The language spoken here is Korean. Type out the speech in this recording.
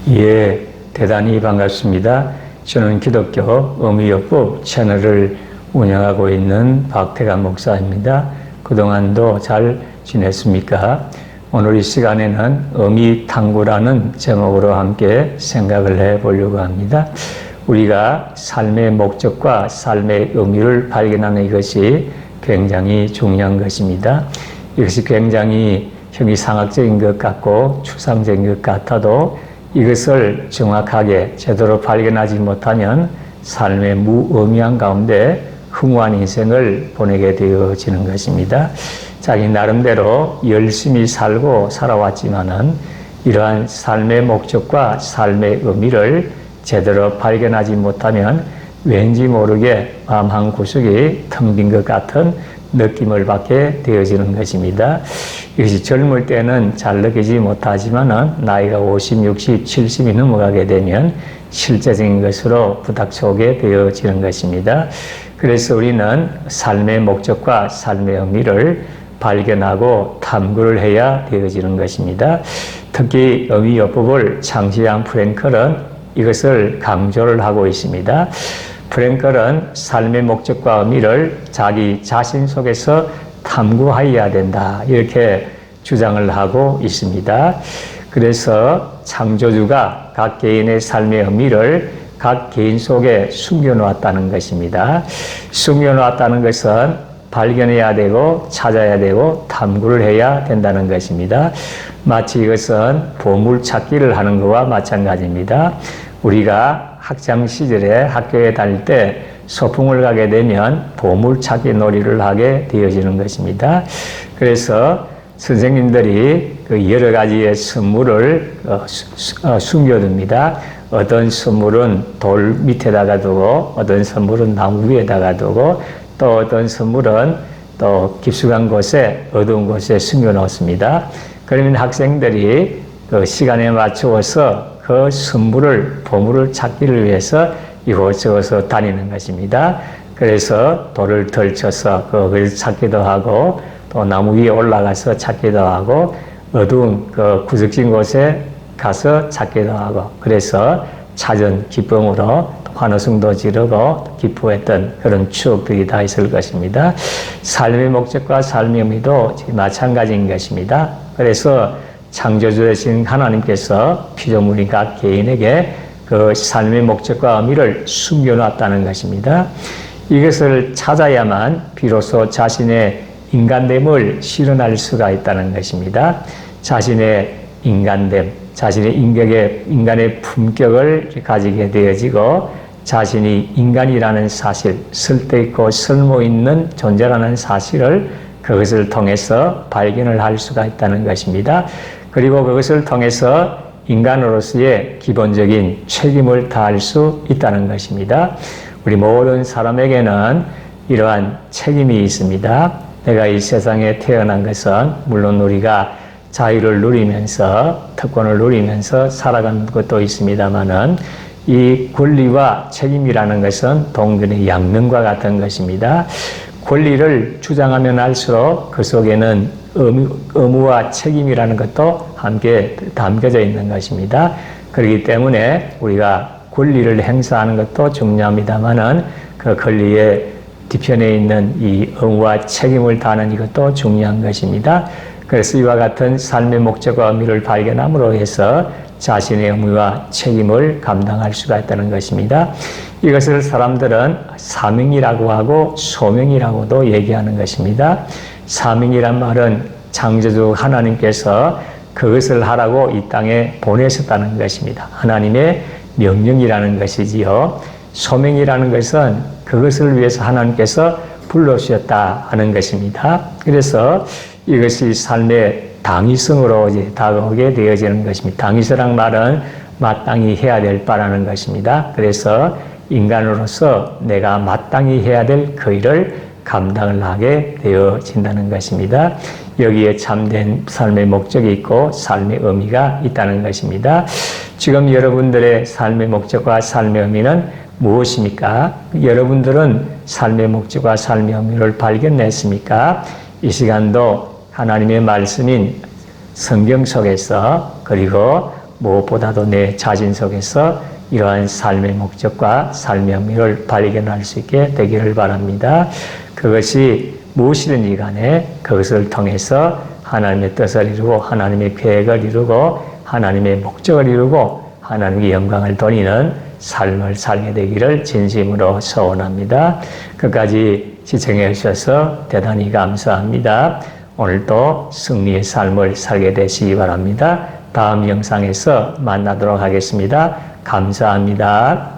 예, 대단히 반갑습니다. 저는 기독교 의미요법 채널을 운영하고 있는 박태관 목사입니다. 그동안도 잘 지냈습니까? 오늘 이 시간에는 의미탐구라는 제목으로 함께 생각을 해보려고 합니다. 우리가 삶의 목적과 삶의 의미를 발견하는 이것이 굉장히 중요한 것입니다. 이것이 굉장히 형이상학적인 것 같고 추상적인 것 같아도 이것을 정확하게 제대로 발견하지 못하면 삶의 무의미한 가운데 흥후한 인생을 보내게 되어지는 것입니다. 자기 나름대로 열심히 살고 살아왔지만은 이러한 삶의 목적과 삶의 의미를 제대로 발견하지 못하면 왠지 모르게 마음 한 구석이 텅 빈 것 같은 느낌을 받게 되어지는 것입니다. 이것이 젊을 때는 잘 느끼지 못하지만은 나이가 50, 60, 70이 넘어가게 되면 실제적인 것으로 부닥쳐오게 되어지는 것입니다. 그래서 우리는 삶의 목적과 삶의 의미를 발견하고 탐구를 해야 되어지는 것입니다. 특히 의미요법을 창시한 프랭클은 이것을 강조를 하고 있습니다. 프랭클은 삶의 목적과 의미를 자기 자신 속에서 탐구하여야 된다, 이렇게 주장을 하고 있습니다. 그래서 창조주가 각 개인의 삶의 의미를 각 개인 속에 숨겨놓았다는 것입니다. 숨겨놓았다는 것은 발견해야 되고 찾아야 되고 탐구를 해야 된다는 것입니다. 마치 이것은 보물찾기를 하는 것과 마찬가지입니다. 우리가 학창 시절에 학교에 다닐 때 소풍을 가게 되면 보물찾기 놀이를 하게 되어지는 것입니다. 그래서 선생님들이 그 여러 가지의 선물을 숨겨둡니다. 어떤 선물은 돌 밑에다가 두고, 어떤 선물은 나무 위에다가 두고, 또 어떤 선물은 또 깊숙한 곳에, 어두운 곳에 숨겨놓습니다. 그러면 학생들이 그 시간에 맞추어서 그 선물을, 보물을 찾기를 위해서 이곳저곳을 다니는 것입니다. 그래서 돌을 덜쳐서 거기서 찾기도 하고, 또 나무 위에 올라가서 찾기도 하고, 어두운 그 구석진 곳에 가서 찾기도 하고, 그래서 찾은 기쁨으로 환호성도 지르고 기뻐했던 그런 추억들이 다 있을 것입니다. 삶의 목적과 삶의 의미도 마찬가지인 것입니다. 그래서 창조주 되신 하나님께서 피조물인 각 개인에게 그 삶의 목적과 의미를 숨겨놨다는 것입니다. 이것을 찾아야만 비로소 자신의 인간됨을 실현할 수가 있다는 것입니다. 자신의 인간됨, 자신의 인간의 품격을 가지게 되어지고 자신이 인간이라는 사실, 쓸데있고 쓸모있는 존재라는 사실을 그것을 통해서 발견을 할 수가 있다는 것입니다. 그리고 그것을 통해서 인간으로서의 기본적인 책임을 다할 수 있다는 것입니다. 우리 모든 사람에게는 이러한 책임이 있습니다. 내가 이 세상에 태어난 것은 물론 우리가 자유를 누리면서, 특권을 누리면서 살아가는 것도 있습니다만은 이 권리와 책임이라는 것은 동전의 양면과 같은 것입니다. 권리를 주장하면 할수록 그 속에는 의무와 책임이라는 것도 함께 담겨져 있는 것입니다. 그렇기 때문에 우리가 권리를 행사하는 것도 중요합니다만은 그 권리의 뒤편에 있는 이 의무와 책임을 다하는 이것도 중요한 것입니다. 그래서 이와 같은 삶의 목적과 의미를 발견함으로 해서 자신의 의무와 책임을 감당할 수가 있다는 것입니다. 이것을 사람들은 사명이라고 하고 소명이라고도 얘기하는 것입니다. 사명이란 말은 창조주 하나님께서 그것을 하라고 이 땅에 보내셨다는 것입니다. 하나님의 명령이라는 것이지요. 소명이라는 것은 그것을 위해서 하나님께서 불러주셨다 하는 것입니다. 그래서 이것이 삶의 당위성으로 이제 다가오게 되어지는 것입니다. 당위성이란 말은 마땅히 해야 될 바라는 것입니다. 그래서 인간으로서 내가 마땅히 해야 될 그 일을 감당을 하게 되어진다는 것입니다. 여기에 참된 삶의 목적이 있고 삶의 의미가 있다는 것입니다. 지금 여러분들의 삶의 목적과 삶의 의미는 무엇입니까? 여러분들은 삶의 목적과 삶의 의미를 발견했습니까? 이 시간도 하나님의 말씀인 성경 속에서 그리고 무엇보다도 내 자신 속에서 이러한 삶의 목적과 삶의 의미를 발견할 수 있게 되기를 바랍니다. 그것이 무엇이든지 간에 그것을 통해서 하나님의 뜻을 이루고 하나님의 계획을 이루고 하나님의 목적을 이루고 하나님의 영광을 돌리는 삶을 살게 되기를 진심으로 소원합니다. 끝까지 시청해 주셔서 대단히 감사합니다. 오늘도 승리의 삶을 살게 되시기 바랍니다. 다음 영상에서 만나도록 하겠습니다. 감사합니다.